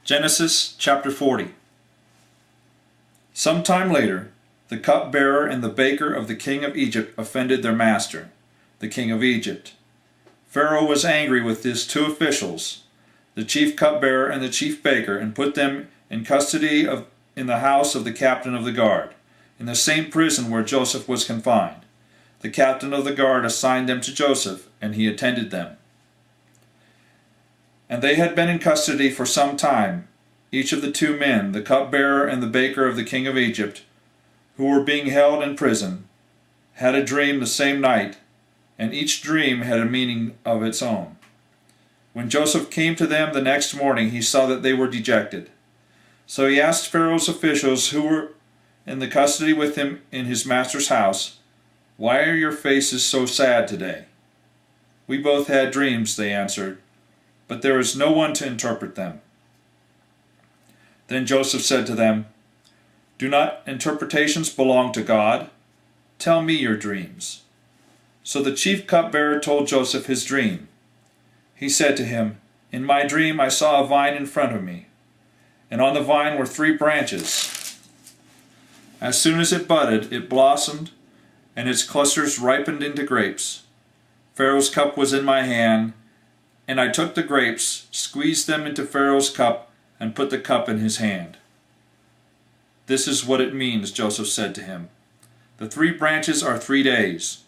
Genesis chapter 40. Some time later, the cupbearer and the baker of the king of Egypt offended their master, the king of Egypt. Pharaoh was angry with his two officials, the chief cupbearer and the chief baker, and put them in custody in the house of the captain of the guard, in the same prison where Joseph was confined. The captain of the guard assigned them to Joseph, and he attended them. And they had been in custody for some time. Each of the two men, the cupbearer and the baker of the king of Egypt, who were being held in prison, had a dream the same night, and each dream had a meaning of its own. When Joseph came to them the next morning, he saw that they were dejected. So he asked Pharaoh's officials who were in the custody with him in his master's house, "Why are your faces so sad today?" "We both had dreams," they answered, "but there is no one to interpret them." Then Joseph said to them, "Do not interpretations belong to God? Tell me your dreams." So the chief cupbearer told Joseph his dream. He said to him, "In my dream I saw a vine in front of me, and on the vine were 3 branches. As soon as it budded, it blossomed, and its clusters ripened into grapes. Pharaoh's cup was in my hand, and I took the grapes, squeezed them into Pharaoh's cup, and put the cup in his hand." "This is what it means," Joseph said to him. "The 3 branches are 3 days.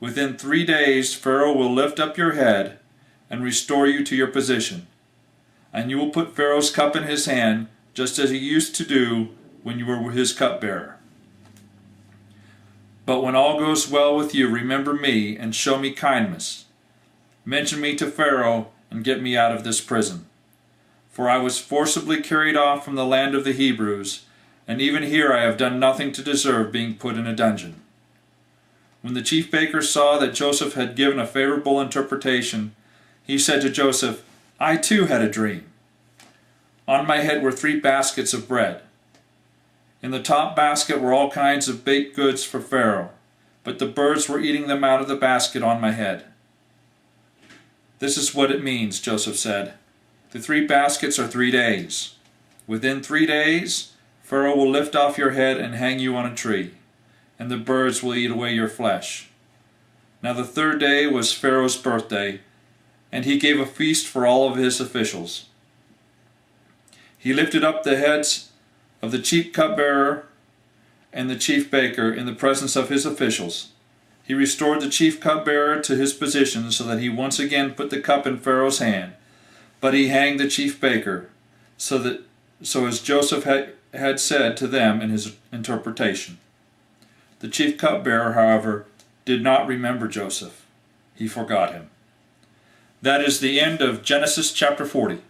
Within 3 days Pharaoh will lift up your head and restore you to your position, and you will put Pharaoh's cup in his hand, just as he used to do when you were his cupbearer. But when all goes well with you, remember me and show me kindness. Mention me to Pharaoh and get me out of this prison. For I was forcibly carried off from the land of the Hebrews, and even here I have done nothing to deserve being put in a dungeon." When the chief baker saw that Joseph had given a favorable interpretation, he said to Joseph, "I too had a dream. On my head were 3 baskets of bread. In the top basket were all kinds of baked goods for Pharaoh, but the birds were eating them out of the basket on my head." "This is what it means," Joseph said. "The 3 baskets are 3 days. Within 3 days, Pharaoh will lift off your head and hang you on a tree, and the birds will eat away your flesh." Now the 3rd day was Pharaoh's birthday, and he gave a feast for all of his officials. He lifted up the heads of the chief cupbearer and the chief baker in the presence of his officials. He restored the chief cupbearer to his position so that he once again put the cup in Pharaoh's hand, but he hanged the chief baker, so as Joseph had said to them in his interpretation. The chief cupbearer, however, did not remember Joseph. He forgot him. That is the end of Genesis chapter 40.